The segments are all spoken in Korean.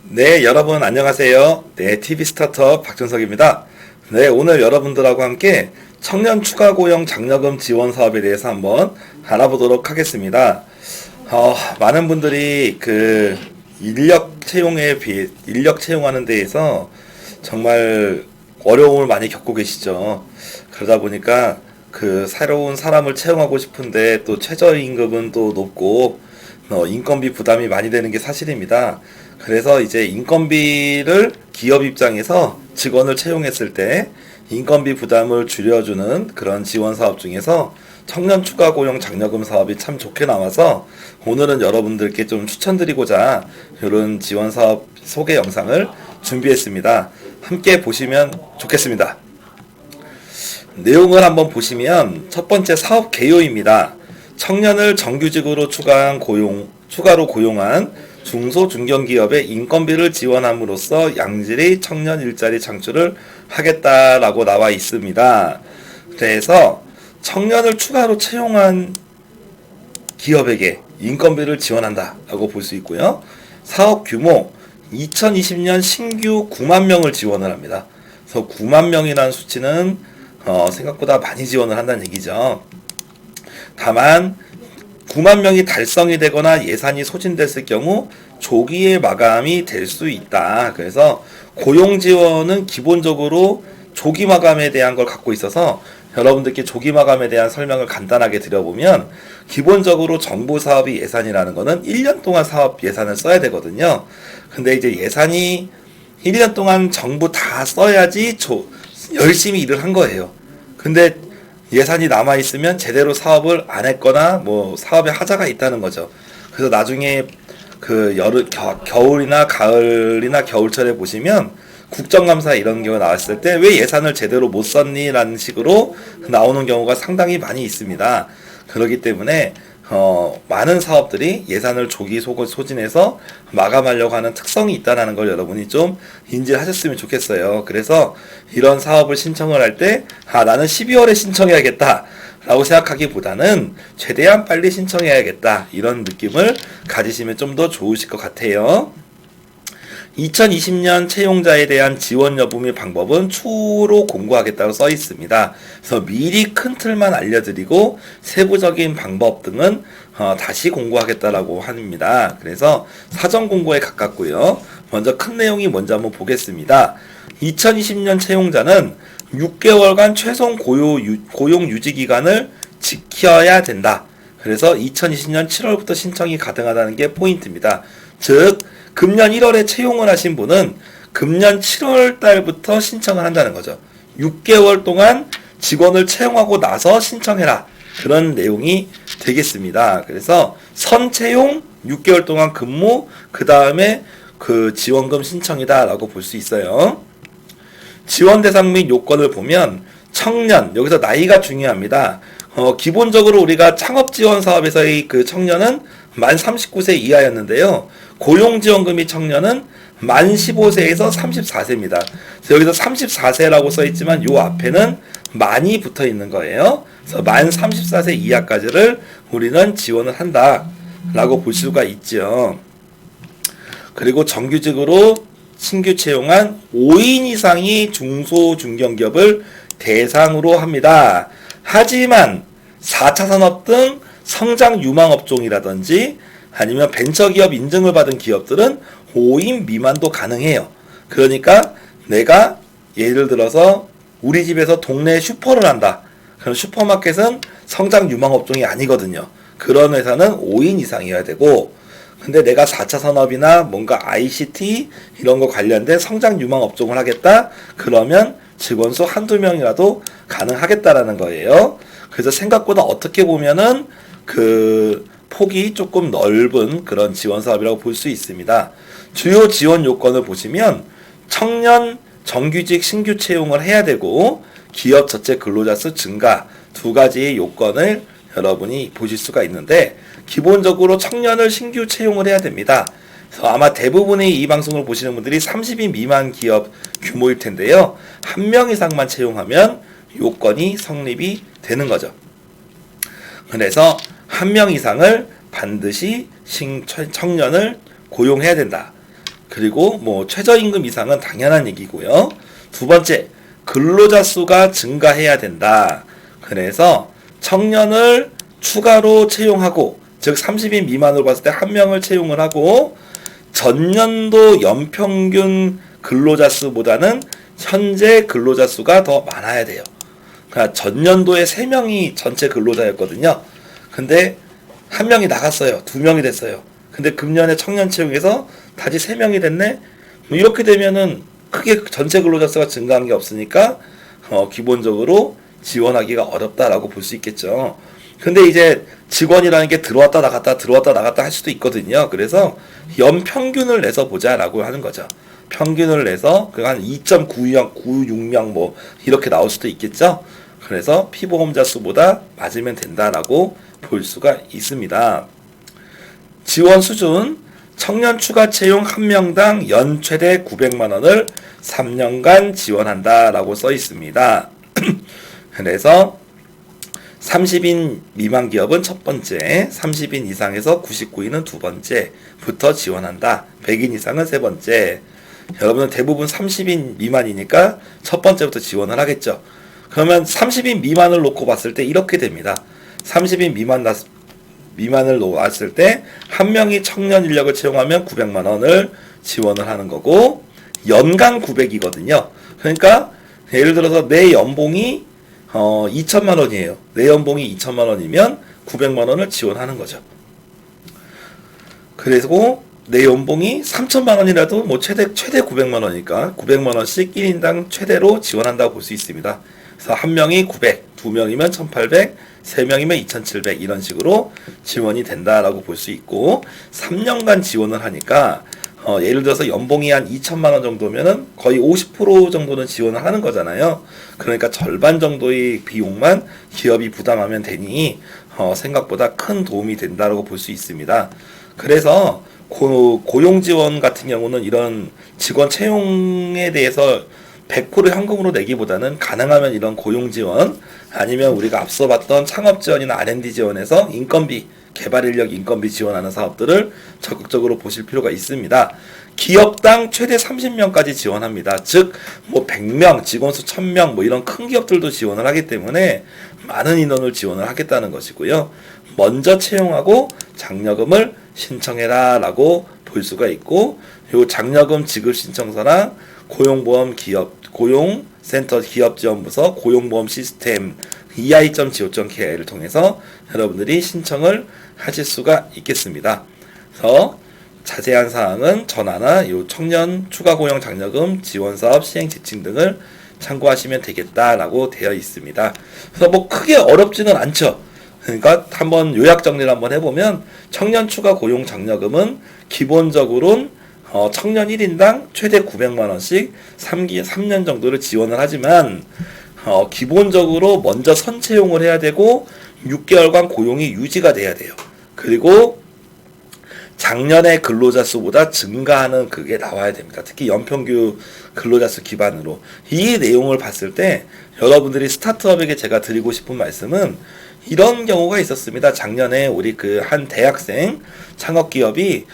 네, 여러분 안녕하세요. 네, TV 스타트업 박준석입니다. 네, 오늘 여러분들하고 함께 청년 추가 고용 장려금 지원 사업에 대해서 한번 알아보도록 하겠습니다. 많은 분들이 인력 채용하는 데에서 정말 어려움을 많이 겪고 계시죠. 그러다 보니까 새로운 사람을 채용하고 싶은데 또 최저임금은 또 높고 인건비 부담이 많이 되는 게 사실입니다. 그래서 이제 인건비를 기업 입장에서 직원을 채용했을 때 인건비 부담을 줄여주는 그런 지원 사업 중에서 청년 추가 고용 장려금 사업이 참 좋게 나와서 오늘은 여러분들께 좀 추천드리고자 이런 지원 사업 소개 영상을 준비했습니다. 함께 보시면 좋겠습니다. 내용을 한번 보시면 첫 번째 사업 개요입니다. 청년을 정규직으로 추가로 고용한 중소 중견기업의 인건비를 지원함으로써 양질의 청년 일자리 창출을 하겠다라고 나와 있습니다. 그래서 청년을 추가로 채용한 기업에게 인건비를 지원한다라고 볼 수 있고요. 사업 규모 2020년 신규 9만 명을 지원을 합니다. 그래서 9만 명이라는 수치는 생각보다 많이 지원을 한다는 얘기죠. 다만 9만 명이 달성이 되거나 예산이 소진됐을 경우 조기에 마감이 될 수 있다. 그래서 고용 지원은 기본적으로 조기 마감에 대한 걸 갖고 있어서 여러분들께 조기 마감에 대한 설명을 간단하게 드려보면 기본적으로 정부 사업이 예산이라는 거는 1년 동안 사업 예산을 써야 되거든요. 근데 이제 예산이 1년 동안 정부 다 써야지 열심히 일을 한 거예요. 근데 예산이 남아있으면 제대로 사업을 안 했거나 뭐 사업에 하자가 있다는 거죠. 그래서 나중에 겨울이나 가을이나 겨울철에 보시면 국정감사 이런 경우가 나왔을 때 왜 예산을 제대로 못 썼니? 라는 식으로 나오는 경우가 상당히 많이 있습니다. 그렇기 때문에 많은 사업들이 예산을 조기 소진해서 마감하려고 하는 특성이 있다는 걸 여러분이 좀 인지하셨으면 좋겠어요. 그래서 이런 사업을 신청을 할 때 나는 12월에 신청해야겠다 라고 생각하기보다는 최대한 빨리 신청해야겠다 이런 느낌을 가지시면 좀 더 좋으실 것 같아요. 2020년 채용자에 대한 지원 여부 및 방법은 추후로 공고하겠다고 써 있습니다. 그래서 미리 큰 틀만 알려드리고 세부적인 방법 등은 다시 공고하겠다라고 합니다. 그래서 사전 공고에 가깝고요. 먼저 큰 내용이 뭔지 한번 보겠습니다. 2020년 채용자는 6개월간 최소 고용 유지 기간을 지켜야 된다. 그래서 2020년 7월부터 신청이 가능하다는 게 포인트입니다. 즉 금년 1월에 채용을 하신 분은 금년 7월 달부터 신청을 한다는 거죠. 6개월 동안 직원을 채용하고 나서 신청해라. 그런 내용이 되겠습니다. 그래서 선채용 6개월 동안 근무, 그 다음에 지원금 신청이다 라고 볼 수 있어요. 지원 대상 및 요건을 보면 청년, 여기서 나이가 중요합니다. 기본적으로 우리가 창업지원 사업에서의 청년은 만 39세 이하였는데요. 고용지원금이 청년은 만 15세에서 34세입니다. 그래서 여기서 34세라고 써있지만 요 앞에는 만이 붙어 있는 거예요. 그래서 만 34세 이하까지를 우리는 지원을 한다 라고 볼 수가 있죠. 그리고 정규직으로 신규 채용한 5인 이상이 중소중견기업을 대상으로 합니다. 하지만 4차 산업 등 성장 유망 업종이라든지 아니면 벤처기업 인증을 받은 기업들은 5인 미만도 가능해요. 그러니까 내가 예를 들어서 우리 집에서 동네에 슈퍼를 한다. 그럼 슈퍼마켓은 성장 유망 업종이 아니거든요. 그런 회사는 5인 이상이어야 되고, 근데 내가 4차 산업이나 뭔가 ICT 이런 거 관련된 성장 유망 업종을 하겠다. 그러면 직원 수 한두 명이라도 가능하겠다라는 거예요. 그래서 생각보다 어떻게 보면은 폭이 조금 넓은 그런 지원 사업이라고 볼 수 있습니다. 주요 지원 요건을 보시면 청년 정규직 신규 채용을 해야 되고 기업 전체 근로자 수 증가 두 가지의 요건을 여러분이 보실 수가 있는데 기본적으로 청년을 신규 채용을 해야 됩니다. 그래서 아마 대부분의 이 방송을 보시는 분들이 30인 미만 기업 규모일 텐데요. 한 명 이상만 채용하면 요건이 성립이 되는 거죠. 그래서 한 명 이상을 반드시 청년을 고용해야 된다. 그리고 뭐 최저임금 이상은 당연한 얘기고요. 두 번째, 근로자 수가 증가해야 된다. 그래서 청년을 추가로 채용하고, 즉 30인 미만으로 봤을 때 한 명을 채용을 하고, 전년도 연평균 근로자 수보다는 현재 근로자 수가 더 많아야 돼요. 그러니까 전년도에 3명이 전체 근로자였거든요. 근데 한 명이 나갔어요. 2명이 됐어요. 근데 금년에 청년 채용에서 다시 3명이 됐네? 뭐 이렇게 되면은 크게 전체 근로자 수가 증가한 게 없으니까 기본적으로 지원하기가 어렵다라고 볼 수 있겠죠. 근데 이제 직원이라는 게 들어왔다 나갔다 할 수도 있거든요. 그래서 연평균을 내서 보자라고 하는 거죠. 평균을 내서 한 2.96, 96명 뭐 이렇게 나올 수도 있겠죠. 그래서 피보험자 수보다 맞으면 된다라고 볼 수가 있습니다. 지원 수준, 청년 추가 채용 1명당 연 최대 900만 원을 3년간 지원한다라고 써 있습니다. 그래서 30인 미만 기업은 첫 번째, 30인 이상에서 99인은 두 번째부터 지원한다. 100인 이상은 세 번째. 여러분은 대부분 30인 미만이니까 첫 번째부터 지원을 하겠죠. 그러면 30인 미만을 놓고 봤을 때 이렇게 됩니다. 30인 미만을 놓았을 때 한 명이 청년 인력을 채용하면 900만 원을 지원을 하는 거고, 연간 900이거든요. 그러니까 예를 들어서 내 연봉이 2천만 원이에요. 내 연봉이 2천만 원이면 900만 원을 지원하는 거죠. 그리고 내 연봉이 3천만 원이라도 뭐 최대 900만 원이니까 900만 원씩 1인당 최대로 지원한다고 볼 수 있습니다. 그래서 한 명이 900, 두 명이면 1800, 세 명이면 2700 이런 식으로 지원이 된다라고 볼 수 있고, 3년간 지원을 하니까 예를 들어서 연봉이 한 2천만 원 정도면은 거의 50% 정도는 지원을 하는 거잖아요. 그러니까 절반 정도의 비용만 기업이 부담하면 되니 생각보다 큰 도움이 된다라고 볼 수 있습니다. 그래서 고용 지원 같은 경우는 이런 직원 채용에 대해서 100% 현금으로 내기보다는 가능하면 이런 고용 지원, 아니면 우리가 앞서 봤던 창업 지원이나 R&D 지원에서 인건비, 개발 인력 인건비 지원하는 사업들을 적극적으로 보실 필요가 있습니다. 기업당 최대 30명까지 지원합니다. 즉, 뭐 100명, 직원수 1000명, 뭐 이런 큰 기업들도 지원을 하기 때문에 많은 인원을 지원을 하겠다는 것이고요. 먼저 채용하고 장려금을 신청해라 라고 볼 수가 있고, 요 장려금 지급 신청서랑 고용센터 기업지원부서 고용보험 시스템 ei.go.kr을 통해서 여러분들이 신청을 하실 수가 있겠습니다. 그래서 자세한 사항은 전화나 요 청년 추가 고용 장려금 지원 사업 시행 지침 등을 참고하시면 되겠다라고 되어 있습니다. 그래서 뭐 크게 어렵지는 않죠. 그러니까 한번 요약 정리를 한번 해보면, 청년 추가 고용 장려금은 기본적으로는 청년 1인당 최대 900만 원씩 3년 정도를 지원을 하지만 기본적으로 먼저 선채용을 해야 되고 6개월간 고용이 유지가 돼야 돼요. 그리고 작년의 근로자 수보다 증가하는 그게 나와야 됩니다. 특히 연평균 근로자 수 기반으로. 이 내용을 봤을 때 여러분들이 스타트업에게 제가 드리고 싶은 말씀은 이런 경우가 있었습니다. 작년에 우리 그 한 대학생 창업기업이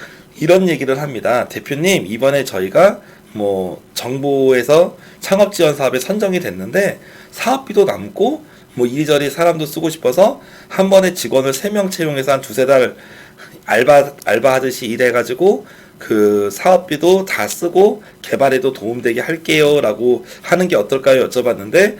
이런 얘기를 합니다. 대표님, 이번에 저희가 뭐 정부에서 창업 지원 사업에 선정이 됐는데 사업비도 남고 뭐 이리저리 사람도 쓰고 싶어서 한 번에 직원을 3명 채용해서 한 두세 달 알바하듯이 일해가지고 그 사업비도 다 쓰고 개발에도 도움되게 할게요 라고 하는 게 어떨까요? 여쭤봤는데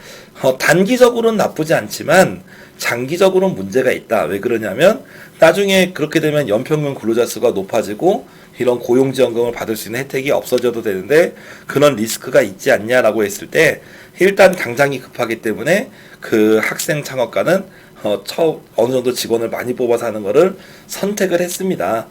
단기적으로는 나쁘지 않지만 장기적으로는 문제가 있다. 왜 그러냐면 나중에 그렇게 되면 연평균 근로자 수가 높아지고 이런 고용지원금을 받을 수 있는 혜택이 없어져도 되는데 그런 리스크가 있지 않냐라고 했을 때, 일단 당장이 급하기 때문에 그 학생 창업가는 어느 정도 직원을 많이 뽑아서 하는 거를 선택을 했습니다.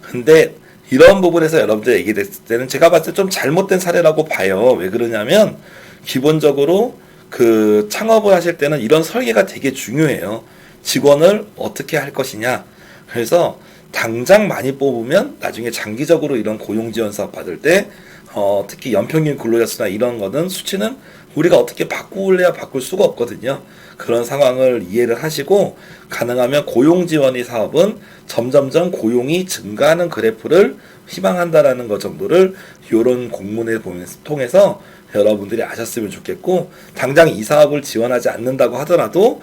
근데 이런 부분에서 여러분들 얘기됐을 때는 제가 봤을 때 좀 잘못된 사례라고 봐요. 왜 그러냐면 기본적으로 그 창업을 하실 때는 이런 설계가 되게 중요해요. 직원을 어떻게 할 것이냐. 그래서 당장 많이 뽑으면 나중에 장기적으로 이런 고용지원 사업 받을 때 특히 연평균 근로자 수나 이런 거는 수치는 우리가 어떻게 바꿀래야 바꿀 수가 없거든요. 그런 상황을 이해를 하시고 가능하면 고용지원이 사업은 점점점 고용이 증가하는 그래프를 희망한다라는 것 정도를 이런 공문을 통해서 여러분들이 아셨으면 좋겠고, 당장 이 사업을 지원하지 않는다고 하더라도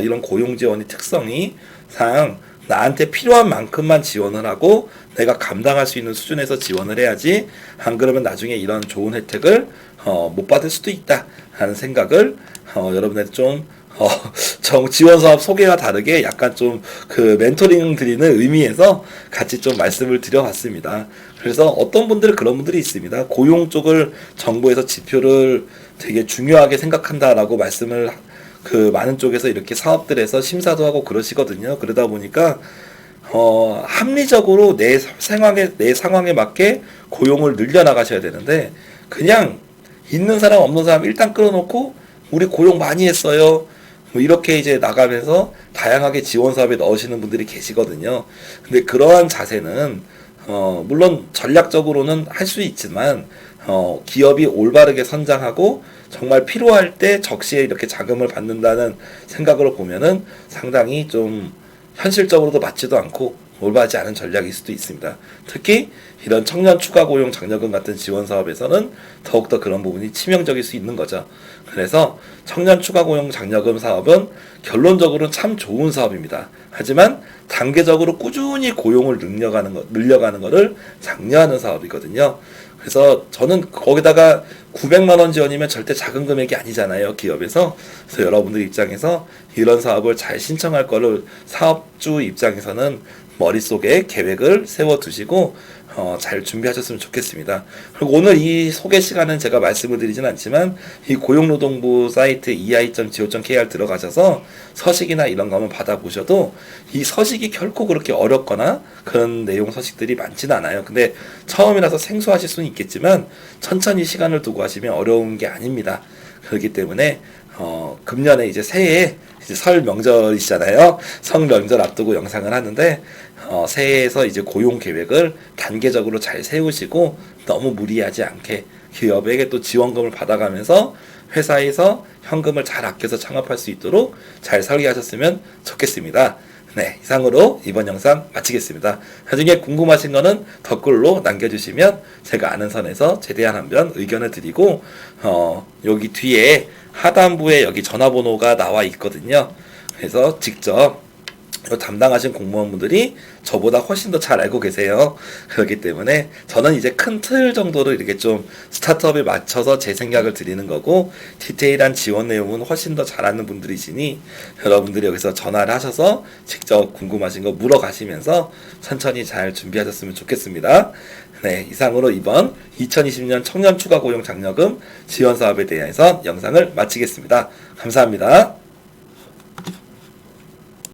이런 고용지원의 특성이 상 나한테 필요한 만큼만 지원을 하고 내가 감당할 수 있는 수준에서 지원을 해야지, 안 그러면 나중에 이런 좋은 혜택을 못 받을 수도 있다 하는 생각을 여러분한테 좀 지원 사업 소개와 다르게 약간 좀 그 멘토링 드리는 의미에서 같이 좀 말씀을 드려봤습니다. 그래서 어떤 분들은 그런 분들이 있습니다. 고용 쪽을 정부에서 지표를 되게 중요하게 생각한다라고 말씀을 그 많은 쪽에서 이렇게 사업들에서 심사도 하고 그러시거든요. 그러다 보니까 합리적으로 내 상황에 맞게 고용을 늘려나가셔야 되는데, 그냥 있는 사람 없는 사람 일단 끌어놓고 우리 고용 많이 했어요, 뭐 이렇게 이제 나가면서 다양하게 지원 사업에 넣으시는 분들이 계시거든요. 근데 그러한 자세는 물론 전략적으로는 할 수 있지만 기업이 올바르게 선장하고 정말 필요할 때 적시에 이렇게 자금을 받는다는 생각으로 보면은 상당히 좀 현실적으로도 맞지도 않고 올바르지 않은 전략일 수도 있습니다. 특히 이런 청년 추가 고용 장려금 같은 지원 사업에서는 더욱더 그런 부분이 치명적일 수 있는 거죠. 그래서 청년 추가 고용 장려금 사업은 결론적으로는 참 좋은 사업입니다. 하지만 단계적으로 꾸준히 고용을 늘려가는 거를 장려하는 사업이거든요. 그래서 저는 거기다가 900만 원 지원이면 절대 작은 금액이 아니잖아요, 기업에서. 그래서 여러분들 입장에서 이런 사업을 잘 신청할 거를 사업주 입장에서는 머릿속에 계획을 세워두시고 잘 준비하셨으면 좋겠습니다. 그리고 오늘 이 소개 시간은 제가 말씀을 드리진 않지만 이 고용노동부 사이트 ei.go.kr 들어가셔서 서식이나 이런 거 한번 받아보셔도 이 서식이 결코 그렇게 어렵거나 그런 내용 서식들이 많지는 않아요. 근데 처음이라서 생소하실 수는 있겠지만 천천히 시간을 두고 하시면 어려운 게 아닙니다. 그렇기 때문에 금년에 이제 새해에 이제 설 명절이시잖아요. 설 명절 앞두고 영상을 하는데 새해에서 이제 고용 계획을 단계적으로 잘 세우시고 너무 무리하지 않게 기업에게 또 지원금을 받아가면서 회사에서 현금을 잘 아껴서 창업할 수 있도록 잘 설계하셨으면 좋겠습니다. 네, 이상으로 이번 영상 마치겠습니다. 나중에 궁금하신 거는 댓글로 남겨주시면 제가 아는 선에서 최대한 한번 의견을 드리고 여기 뒤에 하단부에 여기 전화번호가 나와 있거든요. 그래서 직접 담당하신 공무원분들이 저보다 훨씬 더 잘 알고 계세요. 그렇기 때문에 저는 이제 큰 틀 정도로 이렇게 좀 스타트업에 맞춰서 제 생각을 드리는 거고, 디테일한 지원 내용은 훨씬 더 잘 아는 분들이시니 여러분들이 여기서 전화를 하셔서 직접 궁금하신 거 물어가시면서 천천히 잘 준비하셨으면 좋겠습니다. 네, 이상으로 이번 2020년 청년 추가 고용 장려금 지원 사업에 대해서 영상을 마치겠습니다. 감사합니다.